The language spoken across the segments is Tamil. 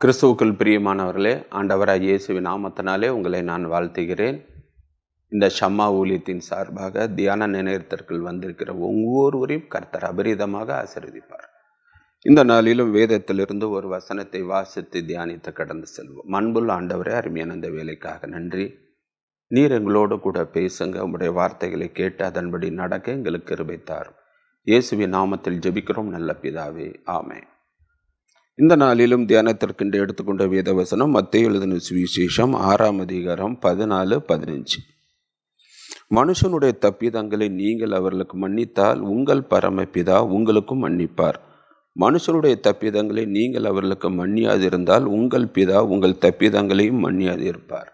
கிறிஸ்துவுக்குள் பிரியமானவர்களே, ஆண்டவராகிய இயேசுவின் நாமத்தினாலே உங்களை நான் வாழ்த்துகிறேன். இந்த ஷம்மா ஊழியத்தின் சார்பாக தியான நிலையத்திற்குள் வந்திருக்கிற ஒவ்வொருவரையும் கர்த்தர் அபரிதமாக ஆசீர்வதிப்பார். இந்த நாளிலும் வேதத்திலிருந்து ஒரு வசனத்தை வாசித்து தியானித்து கடந்து செல்வோம். அன்புள்ள ஆண்டவரே, அருமையான இந்த வேலைக்காக நன்றி. நீர் எங்களோடு கூட பேசுங்க. உங்களுடைய வார்த்தைகளை கேட்டு அதன்படி நடக்க எங்களுக்கு கிருபை தாரும். இயேசுவின் நாமத்தில் ஜெபிக்கிறோம் நல்ல பிதாவே, ஆமென். இந்த நாளிலும் தியானத்திற்கென்று எடுத்துக்கொண்ட வேதவசனம் மத்தேயு எழுதின சுவிசேஷம் 6ஆம் அதிகாரம் 14-15. மனுஷனுடைய தப்பிதங்களை நீங்கள் அவர்களுக்கு மன்னித்தால் உங்கள் பரமபிதா உங்களுக்கும் மன்னிப்பார். மனுஷனுடைய தப்பிதங்களை நீங்கள் அவர்களுக்கு மன்னியாதிருந்தால் உங்கள் பிதா உங்கள் தப்பிதங்களையும் மன்னியாதிருப்பார்.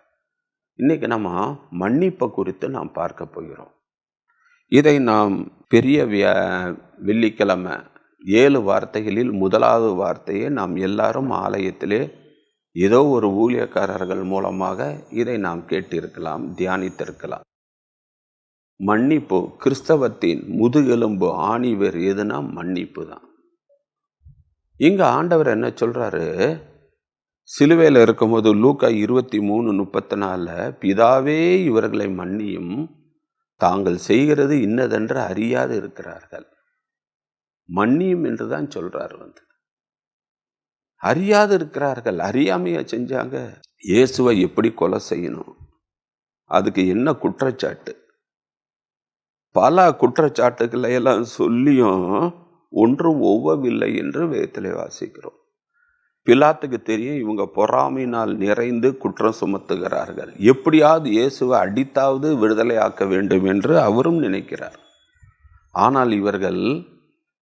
இன்னைக்கு நம்ம மன்னிப்பை குறித்து நாம் பார்க்க போகிறோம். இதை நாம் பெரிய வெள்ளிக்கிழமை 7 வார்த்தைகளில் முதலாவது வார்த்தையை நாம் எல்லாரும் ஆலயத்திலே ஏதோ ஒரு ஊழியக்காரர்கள் மூலமாக இதை நாம் கேட்டிருக்கலாம், தியானித்திருக்கலாம். மன்னிப்பு கிறிஸ்தவத்தின் முதுகெலும்பு ஆணிவேர் எதுனா மன்னிப்பு தான். இங்க ஆண்டவர் என்ன சொல்றாரு, சிலுவையில் இருக்கும்போது லூக்கா 23:34 பிதாவே இவர்களை மன்னியும், தாங்கள் செய்கிறது இன்னதென்று அறியாது இருக்கிறார்கள். மன்னியும் என்று தான் சொல்றாரு. அறியாது இருக்கிறார்கள். அறியாமையா செஞ்சாங்க. இயேசுவை எப்படி கொலை செய்யணும், அதுக்கு என்ன குற்றச்சாட்டு, பல குற்றச்சாட்டுக்களை எல்லாம் சொல்லியும் ஒன்றும் ஒவ்வவில்லை என்று வேதத்திலே வாசிக்கிறோம். பிலாத்துக்கு தெரியும் இவங்க பொறாமையினால் நிறைந்து குற்றம் சுமத்துகிறார்கள், எப்படியாவது இயேசுவை அடித்தாவது விடுதலை ஆக்க வேண்டும் என்று அவரும் நினைக்கிறார். ஆனால் இவர்கள்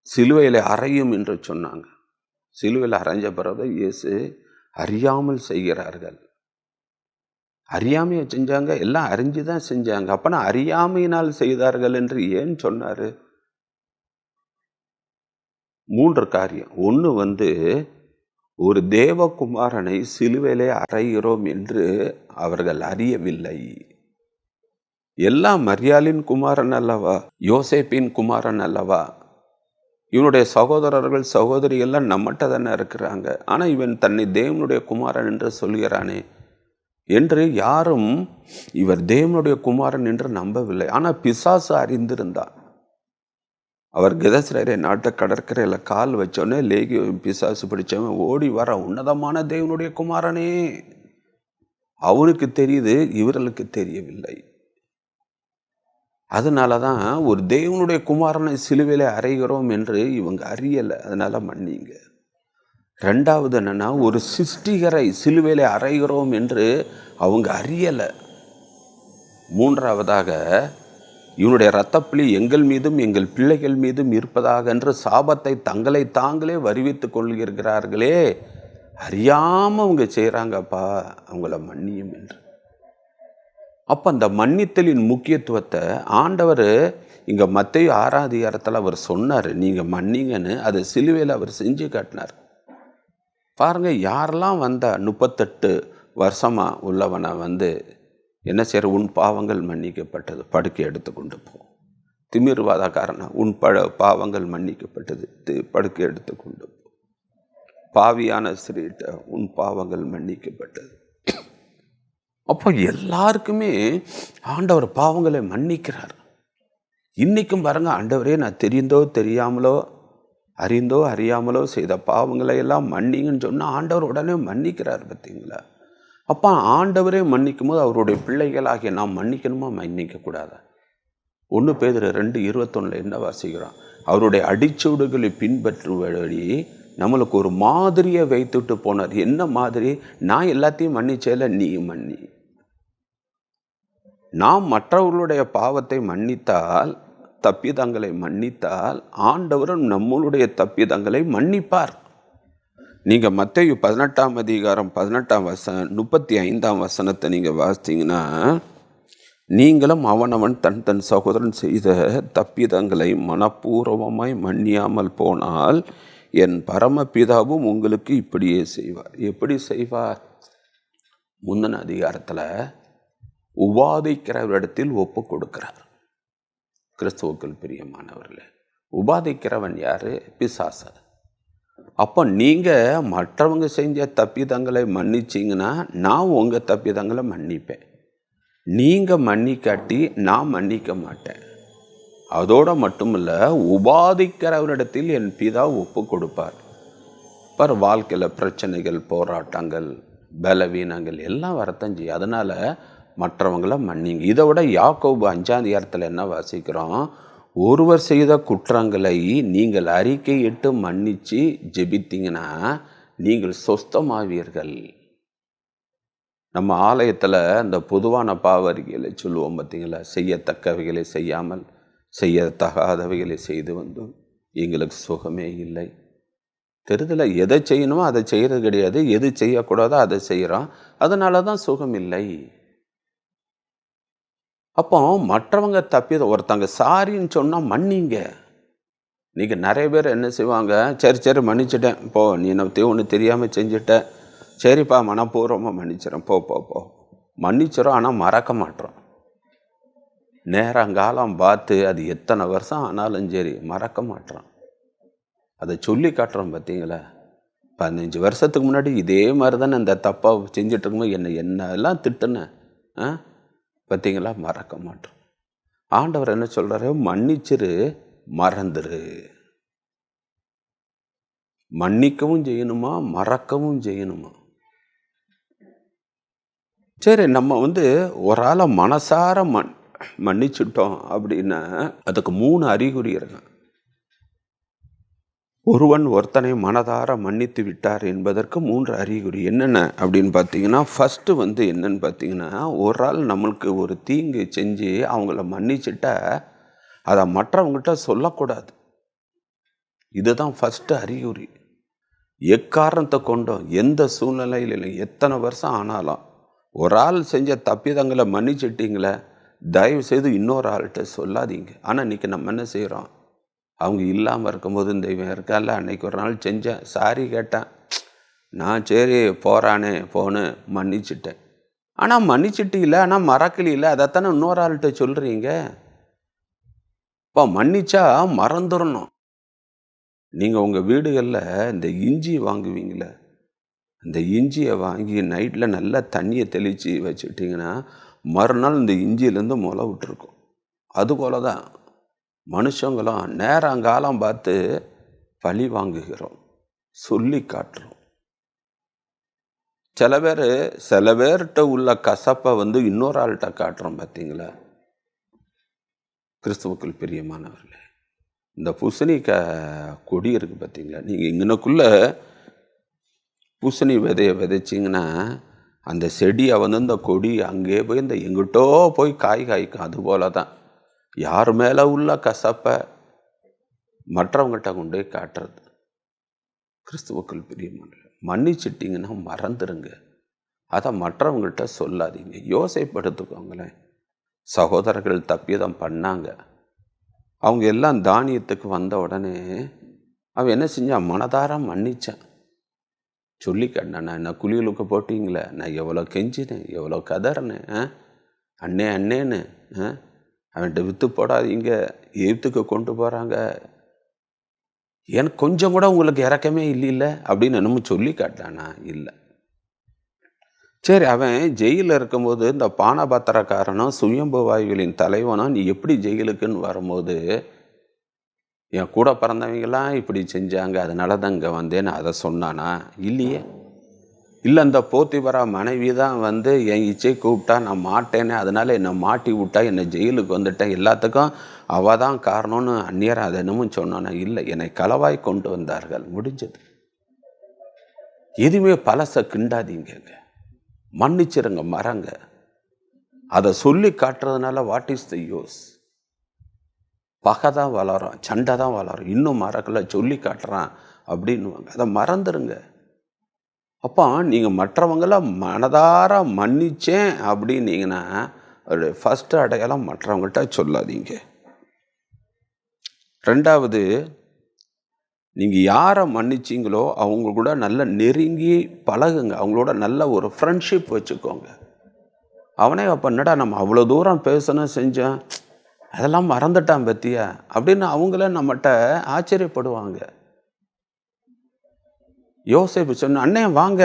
சிலுவையில் அறையும் என்று சொன்னாங்க. சிலுவையில் அரைஞ்ச பிறகு இயேசு அறியாமல் செய்கிறார்கள். அறியாமையை செஞ்சாங்க, எல்லாம் அறிஞ்சுதான் செஞ்சாங்க. அப்பனா அறியாமையினால் செய்தார்கள் என்று ஏன் சொன்னாரு? 3 காரியம். ஒன்று ஒரு தேவகுமாரனை சிலுவையிலே அறைகிறோம் என்று அவர்கள் அறியவில்லை. எல்லாம் மரியாளின் குமாரன் அல்லவா, யோசேப்பின் குமாரன் அல்லவா, இவனுடைய சகோதரர்கள் சகோதரிகள்லாம் நம்மகிட்ட தானே இருக்கிறாங்க, ஆனால் இவன் தன்னை தேவனுடைய குமாரன் என்று சொல்கிறானே என்று யாரும் இவர் தேவனுடைய குமாரன் என்று நம்பவில்லை. ஆனால் பிசாசு அறிந்திருந்தான். அவர் கெதசரேரை நாட்டு கடற்கரையில் கால் வச்சோடனே லேகி பிசாசு பிடிச்சவன் ஓடி வர, உன்னதமான தேவனுடைய குமாரனே. அவனுக்கு தெரியுது, இவர்களுக்கு தெரியவில்லை. அதனால தான் ஒரு தேவனுடைய குமாரனை சிலுவையில் அறைகிறோம் என்று இவங்க அறியலை, அதனால மன்னிங்க. 2வது என்னன்னா, ஒரு சிருஷ்டிகரை சிலுவையில் அறைகிறோம் என்று அவங்க அறியலை. 3வதாக இவனுடைய இரத்தப்பழி எங்கள் மீதும் எங்கள் பிள்ளைகள் மீதும் இருப்பதாக என்று சாபத்தை தங்களை தாங்களே வருவித்து கொள்கிறார்களே, அறியாமல் அவங்க செய்கிறாங்கப்பா, அவங்கள மன்னியும் என்று. அப்போ அந்த மன்னித்தலின் முக்கியத்துவத்தை ஆண்டவர் இங்கே மத்தேயு 6ஆம் அதிகாரத்தில் அவர் சொன்னார், நீங்கள் மன்னிங்கன்னு. அதை சிலுவையில் அவர் செஞ்சு காட்டினார். பாருங்க, யாரெல்லாம் வந்தா 38 வருஷமாக உள்ளவனை என்ன செய்கிற, உன் பாவங்கள் மன்னிக்கப்பட்டது, படுக்கை எடுத்து கொண்டு போ. திமிர்வாதக்காரனா, உன் பாவங்கள் மன்னிக்கப்பட்டது, படுக்கை எடுத்து கொண்டு போ. பாவியான ஸ்திரீட்ட, உன் பாவங்கள் மன்னிக்கப்பட்டது. அப்போ எல்லாருக்குமே ஆண்டவர் பாவங்களை மன்னிக்கிறார். இன்னைக்கும் பாருங்க, ஆண்டவரே நான் தெரிந்தோ தெரியாமலோ அறிந்தோ அறியாமலோ செய்த பாவங்களை எல்லாம் மன்னிங்கன்னு சொன்னால் ஆண்டவர் உடனே மன்னிக்கிறார். பார்த்தீங்களா? அப்போ ஆண்டவரே மன்னிக்கும் போது அவருடைய பிள்ளைகளாகிய நாம் மன்னிக்கணுமா, மன்னிக்கக்கூடாதா? 1 பேதுரு 2:21 என்ன வாசிக்கிறோம், அவருடைய அடிச்சுவடுகளை பின்பற்றும்படி நம்மளுக்கு ஒரு மாதிரியை வைத்துட்டு போனார். என்ன மாதிரி? நான் எல்லாத்தையும் மன்னிச்சேல, நீ மன்னி. நாம் மற்றவர்களுடைய பாவத்தை மன்னித்தால், தப்பிதங்களை மன்னித்தால், ஆண்டவரும் நம்மளுடைய தப்பிதங்களை மன்னிப்பார். நீங்கள் மத்தேயு 18ஆம் அதிகாரம் 35ஆம் வசனத்தை நீங்கள் வாசித்தீங்கன்னா, நீங்களும் அவனவன் தன் தன் சகோதரன் செய்த தப்பிதங்களை மனப்பூர்வமாய் மன்னியாமல் போனால் என் பரமபிதாவும் உங்களுக்கு இப்படியே செய்வார். எப்படி செய்வார்? முந்தின அதிகாரத்தில் உபாதைக்கிறவரிடத்தில் ஒப்பு கொடுக்கிறார். கிறிஸ்துவுக்குள் பிரியமானவர்களே, உபாதைக்கிறவன் யாரு? பிசாசு. அப்போ நீங்கள் மற்றவங்க செஞ்ச தப்பிதங்களை மன்னிச்சிங்கன்னா நான் உங்கள் தப்பிதங்களை மன்னிப்பேன். நீங்கள் மன்னிக்காட்டி நான் மன்னிக்க மாட்டேன். அதோடு மட்டுமில்ல, உபாதிக்கிறவரிடத்தில் என் பிதா ஒப்பு கொடுப்பார். வாழ்க்கையில் பிரச்சனைகள், போராட்டங்கள், பலவீனங்கள் எல்லாம் வரத்தான் செய்யும். அதனால் மற்றவங்களை மன்னிங்க. இதை விட யாக்கோபு 5 என்ன வாசிக்கிறோம்? ஒருவர் செய்த குற்றங்களை நீங்கள் அறிக்கையிட்டு மன்னித்து ஜெபித்தீங்கன்னா நீங்கள் சொஸ்தமாவீர்கள். நம்ம ஆலயத்தில் இந்த பொதுவான பாவ அறிக்கைகளை சொல்லுவோம் பார்த்தீங்களா? செய்யத்தக்கவைகளை செய்யாமல் செய்யத்தகாதவைகளை செய்து வந்தோம், எங்களுக்கு சுகமே இல்லை. தெரிதல எதை செய்யணுமோ அதை செய்கிறது கிடையாது, எது செய்யக்கூடாதோ அதை செய்கிறோம், அதனால தான் சுகம் இல்லை. அப்போ மற்றவங்க தப்பியதை ஒருத்தங்க சாரின்னு சொன்னால் மன்னிங்க. நீங்கள் நிறைய பேர் என்ன செய்வாங்க, சரி மன்னிச்சிட்டேன் போ, நீ நம்ம ஒன்று தெரியாமல் செஞ்சுட்ட, சரிப்பா மனப்பூர்வமாக மன்னிச்சிடறேன், போ போ போ மன்னிச்சிடும். ஆனால் மறக்க மாட்டோம். நேரங்காலம் பார்த்து அது எத்தனை வருஷம் ஆனாலும் சரி மறக்க மாட்டோம். அதை சொல்லி காட்டுறோம் பார்த்தீங்களா? 15 வருஷத்துக்கு முன்னாடி இதே மாதிரி தானே இந்த தப்பாக செஞ்சுட்டு இருக்கும்போது என்னெல்லாம் திட்டுனேன் பார்த்தீங்களா? மறக்க மாட்டோம். ஆண்டவர் என்ன சொல்கிறாரு? மன்னிச்சிரு, மறந்துரு. மன்னிக்கவும் செய்யணுமா, மறக்கவும் செய்யணுமா? சரி, நம்ம ஒரு ஆளை மனசார மன்னிச்சுட்டோம் அப்படின்னா அதுக்கு 3 அறிகுறி இருக்கு. ஒருவன் ஒருத்தனை மனதார மன்னித்து விட்டார் என்பதற்கு 3 அறிகுறி என்னென்ன அப்படின்னு பார்த்தீங்கன்னா, ஃபஸ்ட்டு என்னன்னு பார்த்தீங்கன்னா, ஒரு ஆள் நம்மளுக்கு ஒரு தீங்கு செஞ்சு அவங்கள மன்னிச்சுட்டா அதை மற்றவங்கள்ட்ட சொல்லக்கூடாது. இதுதான் ஃபஸ்ட்டு அறிகுறி. எக்காரணத்தை கொண்டோம், எந்த சூழ்நிலையில் இல்லை, எத்தனை வருஷம் ஆனாலும் ஒரு ஆள் செஞ்ச தப்பிதங்களை மன்னிச்சிட்டிங்களே, தயவு செய்து இன்னொரு ஆள்கிட்ட சொல்லாதீங்க. ஆனால் இன்றைக்கி நம்ம என்ன செய்கிறோம்? அவங்க இல்லாமல் இருக்கும்போது இந்த இவன் இருக்கால, அன்றைக்கி ஒரு நாள் செஞ்சேன், சாரி கேட்டேன், நான் சரி போகிறானே போன்னு மன்னிச்சிட்டேன். ஆனால் மன்னிச்சிட்டு இல்லை, ஆனால் மறக்கலையில், அதைத்தானே இன்னொரு ஆள்கிட்ட சொல்கிறீங்க. இப்போ மன்னிச்சா மறந்துடணும். நீங்கள் உங்கள் வீடுகளில் இந்த இஞ்சி வாங்குவீங்களே, அந்த இஞ்சியை வாங்கி நைட்டில் நல்லா தண்ணியை தெளித்து வச்சுட்டிங்கன்னா மறுநாள் இந்த இஞ்சியிலேருந்து முளை விட்டுருக்கும். அதுபோல தான் மனுஷங்களும் நேரங்காலம் பார்த்து பழி வாங்குகிறோம், சொல்லி காட்டுறோம். சில பேர்கிட்ட உள்ள கசப்பை இன்னொரு ஆள்கிட்ட காட்டுறோம் பார்த்தீங்களா? கிறிஸ்துவுக்குள் பிரியமானவர்களே, இந்த பூசணிக்காய் கொடி இருக்குது பார்த்தீங்களா? நீங்கள் இங்கனக்குள்ளே பூசணி விதையை விதைச்சிங்கன்னா அந்த செடியை இந்த கொடி அங்கே போய் இந்த எங்கிட்டோ போய் காய்க்கும். அதுபோல தான் யார் மேலே உள்ள கசப்பை மற்றவங்கள்ட்ட கொண்டு போய் காட்டுறது. கிறிஸ்துவுக்குள் பிரியமான மன்னிச்சிட்டிங்கன்னா மறந்துடுங்க, அதை மற்றவங்கள்ட்ட சொல்லாதீங்க. யோசைப்படுத்துக்கோங்களேன். சகோதரர்கள் தப்பியதம் பண்ணாங்க, அவங்க எல்லாம் தானியத்துக்கு வந்த உடனே அவன் என்ன செஞ்சான்? மனதார மன்னிச்சான். சொல்லிக்கண்ணா, நான் என்ன குளியலுக்கு போட்டிங்களே, நான் எவ்வளோ கெஞ்சினேன், எவ்வளோ கதறினேன், அண்ணேன்னு அவன்கிட்ட விற்று போடாதீங்க, எய்த்துக்கு கொண்டு போகிறாங்க, எனக்கு கொஞ்சம் கூட உங்களுக்கு இறக்கமே இல்லை அப்படின்னு என்னமோ சொல்லி காட்டானா? இல்லை. சரி, அவன் ஜெயிலில் இருக்கும்போது இந்த பானபாத்திரக்காரனும் சுயம்பு வாயுகளின் தலைவனும் நீ எப்படி ஜெயிலுக்குன்னு வரும்போது என் கூட பிறந்தவங்களாம் இப்படி செஞ்சாங்க, அதனால தான் இங்கே வந்தேன்னு அதை சொன்னானா? இல்லையே. இல்லை, அந்த போத்திபரா மனைவி தான் என் இச்சை கூப்பிட்டா நான் மாட்டேன்னு, அதனால என்னை மாட்டி விட்டா, என்னை ஜெயிலுக்கு வந்துட்டேன், எல்லாத்துக்கும் அவள் தான் காரணம்னு அந்நியர் அதை என்னமோ சொன்னானா? இல்லை, என்னை களவாய் கொண்டு வந்தார்கள், முடிஞ்சது. எதுவுமே பழசை கிண்டாதீங்க, மன்னிச்சிருங்க, மறங்க. அதை சொல்லி காட்டுறதுனால வாட் இஸ் த யூஸ்? பகை தான் வளரும், சண்டை தான் வளரும். இன்னும் மறக்கலை, சொல்லி காட்டுறான் அப்படின்வாங்க. அதை மறந்துடுங்க. அப்போ நீங்கள் மற்றவங்கள மனதார மன்னிச்சேன் அப்படின்னீங்கன்னா அதோடைய ஃபஸ்ட்டு அடையாளம் மற்றவங்கள்ட்ட சொல்லாதீங்க. 2வது, நீங்கள் யாரை மன்னிச்சிங்களோ அவங்க கூட நல்ல நெருங்கி பழகுங்க, அவங்களோட நல்ல ஒரு ஃப்ரெண்ட்ஷிப் வச்சுக்கோங்க. அவனே அப்போ என்னடா நம்ம அவ்வளோ தூரம் பேசணும் செஞ்சேன், அதெல்லாம் மறந்துட்டான் பத்தியா அப்படின்னு அவங்கள நம்மகிட்ட ஆச்சரியப்படுவாங்க. யோசேப்பு சொன்ன, அண்ணே வாங்க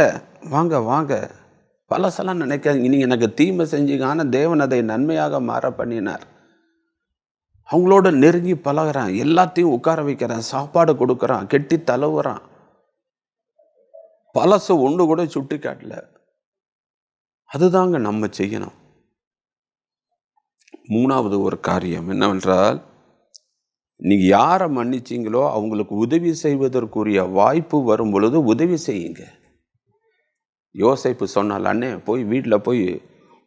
வாங்க வாங்க, பழசெல்லாம் நினைக்காதீங்க, நீங்கள் எனக்கு தீமை செஞ்சீங்க, ஆனால் தேவன் அதை நன்மையாக மாற பண்ணினார். அவங்களோட நெருங்கி பழகிறான், எல்லாத்தையும் உட்கார வைக்கிறான், சாப்பாடு கொடுக்குறான், கெட்டி தழுவுறான். பழசு ஒன்று கூட சுட்டி காட்டல. அதுதாங்க நம்ம செய்யணும். மூணாவது ஒரு காரியம் என்னவென்றால், நீங்க யாரை மன்னிச்சீங்களோ அவங்களுக்கு உதவி செய்வதற்குரிய வாய்ப்பு வரும் பொழுது உதவி செய்யுங்க. யோசேப்பு சொன்னால், அண்ணே போய் வீட்டில் போய்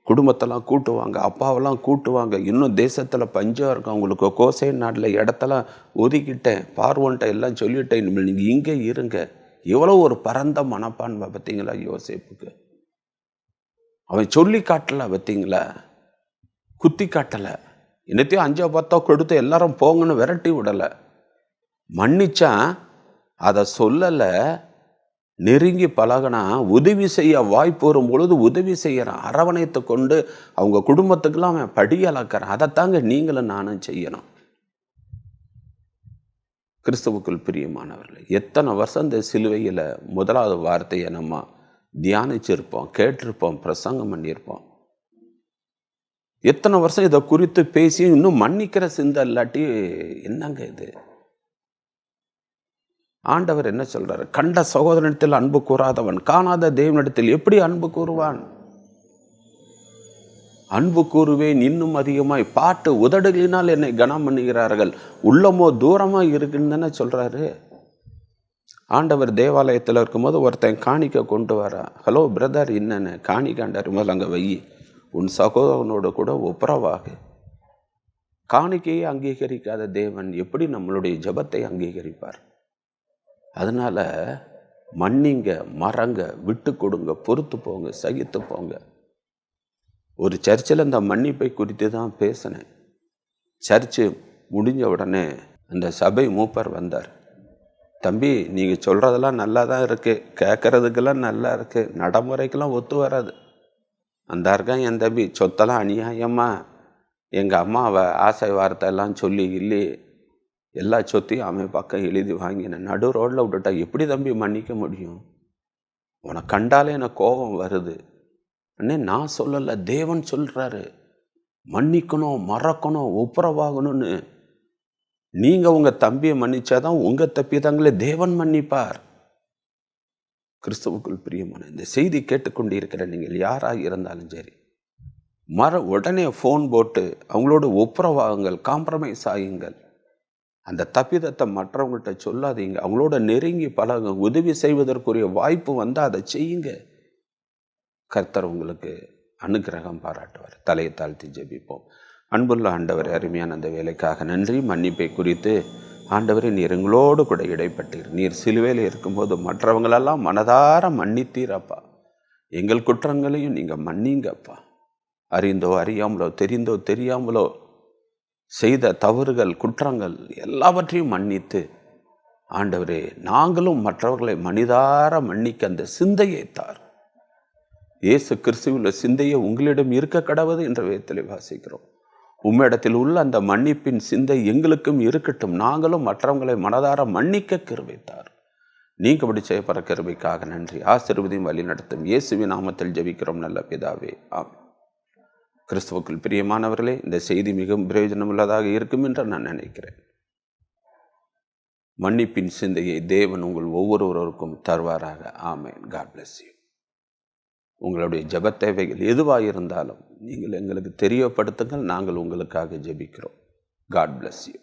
குடும்பத்தெல்லாம் கூட்டுவாங்க, அப்பாவெல்லாம் கூட்டுவாங்க, இன்னும் தேசத்தில் பஞ்சம் இருக்கும், அவங்களுக்கு கோசேன் நாட்டில் இடத்தெல்லாம் ஒதுக்கிட்டேன், பார்வோன்ட்ட எல்லாம் சொல்லிட்டேன், இனிமேல் நீங்கள் இங்கே இருங்க. எவ்வளோ ஒரு பரந்த மனப்பான்மை பார்த்தீங்களா யோசேப்புக்கு. அவன் சொல்லி காட்டலை பார்த்தீங்களா, குத்தி காட்டலை, என்னத்தையும் 5-10 கொடுத்து எல்லாரும் போங்கன்னு விரட்டி விடலை. மன்னிச்சான், அதை சொல்லலை, நெருங்கி பழகினா உதவி செய்ய வாய்ப்பு வரும் பொழுது உதவி செய்யறான், அரவணைத்து கொண்டு அவங்க குடும்பத்துக்கெல்லாம் அவன் படியளக்கிறான். அதைத்தாங்க நீங்களும் நானும் செய்யணும். கிறிஸ்துவுக்குள் பிரியமானவர்களே, எத்தனை வருஷம் இந்த சிலுவையில் முதலாவது வார்த்தையை நம்ம தியானிச்சிருப்போம், கேட்டிருப்போம், பிரசங்கம் பண்ணியிருப்போம். எத்தனை வருஷம் இதை குறித்து பேசி இன்னும் மன்னிக்கிற சிந்தை இல்லாட்டி என்னங்க இது? ஆண்டவர் என்ன சொல்றாரு? கண்ட சகோதரனிடத்தில் அன்பு கூறாதவன் காணாத தேவனிடத்தில் எப்படி அன்பு கூறுவான்? அன்பு கூறுவேன் இன்னும் அதிகமாய், பாட்டு உதடுகளினால் என்னை கனம் பண்ணுகிறார்கள், உள்ளமோ தூரமா இருக்குன்னு தானே சொல்றாரு. ஆண்டவர் தேவாலயத்தில் இருக்கும்போது ஒருத்தன் காணிக்க கொண்டு வரா. ஹலோ பிரதர், என்னென்ன காணிக்காண்டார், முதல்ல அங்கே வை, உன் சகோதரனோடு கூட ஒப்புரவாகு. காணிக்கையை அங்கீகரிக்காத தேவன் எப்படி நம்மளுடைய ஜெபத்தை அங்கீகரிப்பார்? அதனால மன்னிங்க, மறங்க, விட்டு கொடுங்க, பொறுத்து போங்க, சகித்து போங்க. ஒரு சர்ச்சில் இந்த மன்னிப்பை குறித்து தான் பேசினேன். சர்ச்சு முடிஞ்ச உடனே அந்த சபை மூப்பர் வந்தார். தம்பி, நீங்கள் சொல்கிறதெல்லாம் நல்லா தான் இருக்குது, கேட்குறதுக்கெல்லாம் நல்லா இருக்குது, நடைமுறைக்கெல்லாம் ஒத்து வராது. அந்த இருக்கான் என் தம்பி, சொத்தெல்லாம் அநியாயமாக எங்கள் அம்மாவை ஆசை வார்த்தை எல்லாம் சொல்லி இல்லை, எல்லா சொத்தையும் அவன் பக்கம் எழுதி வாங்கினேன், நடு ரோட்டில் விட்டுட்டா எப்படி தம்பி மன்னிக்க முடியும்? உனக்கு கண்டாலே எனக்கு கோபம் வருது. அண்ணே, நான் சொல்லலை, தேவன் சொல்கிறாரு, மன்னிக்கணும், மறக்கணும், ஒப்புரவாகணும்னு. நீங்கள் உங்கள் தம்பியை மன்னிச்சாதான் உங்கள் தப்பிதாங்களே தேவன் மன்னிப்பார். கிறிஸ்துவுக்குள் பிரியமான இந்த செய்தி கேட்டுக்கொண்டு இருக்கிற நீங்கள் யாராக இருந்தாலும் சரி, உடனே ஃபோன் போட்டு அவங்களோட ஒப்புரவாகுங்கள், காம்ப்ரமைஸ் ஆகுங்கள். அந்த தப்பிதத்தை மற்றவங்கள்ட்ட சொல்லாதீங்க, அவங்களோட நெருங்கி பழகுங்க. உதவி செய்வதற்குரிய வாய்ப்பு வந்தால் அதை செய்யுங்க. கர்த்தர் உங்களுக்கு அனுக்கிரகம் பாராட்டுவார். தலையை தாழ்த்தி ஜெபிப்போம். அன்புள்ள ஆண்டவர், அருமையான அந்த வேலைக்காக நன்றி. மன்னிப்பை குறித்து ஆண்டவரே, நீர் எங்களோடு கூட இடைப்பட்டீர். நீர் சிலுவையில் இருக்கும்போது மற்றவங்களெல்லாம் மனதார மன்னித்தீரப்பா. எங்கள் குற்றங்களையும் நீங்கள் மன்னிங்கப்பா. அறிந்தோ அறியாமலோ, தெரிந்தோ தெரியாமலோ செய்த தவறுகள், குற்றங்கள் எல்லாவற்றையும் மன்னித்து ஆண்டவரே, நாங்களும் மற்றவர்களை மனிதார மன்னிக்க அந்த சிந்தையை தார். இயேசு கிறிஸ்துவுள்ள சிந்தையை உங்களிடம் இருக்க கடவுது என்ற வேதத்தில் வாசிக்கிறோம். உம்மிடத்தில் உள்ள அந்த மன்னிப்பின் சிந்தை எங்களுக்கும் இருக்கட்டும். நாங்களும் மற்றவங்களை மனதார மன்னிக்க கிருபை தார். நீங்க அப்படி செய்யப்படுற கிருபைக்காக நன்றி. ஆசீர்வதியும் வழி நடத்தும் இயேசுவின் நாமத்தில் ஜெபிக்கிறோம் நல்ல பிதாவே, ஆமென். கிறிஸ்துவுக்குள் பிரியமானவர்களே, இந்த செய்தி மிகவும் பிரயோஜனமுள்ளதாக இருக்கும் என்று நான் நினைக்கிறேன். மன்னிப்பின் சிந்தையை தேவன் உங்கள் ஒவ்வொருவருக்கும் தருவாராக. ஆமென். God bless you. உங்களுடைய ஜெப தேவைகள் எதுவாக இருந்தாலும் நீங்கள் எங்களுக்கு தெரியப்படுத்துங்கள். நாங்கள் உங்களுக்காக ஜெபிக்கிறோம். God bless you.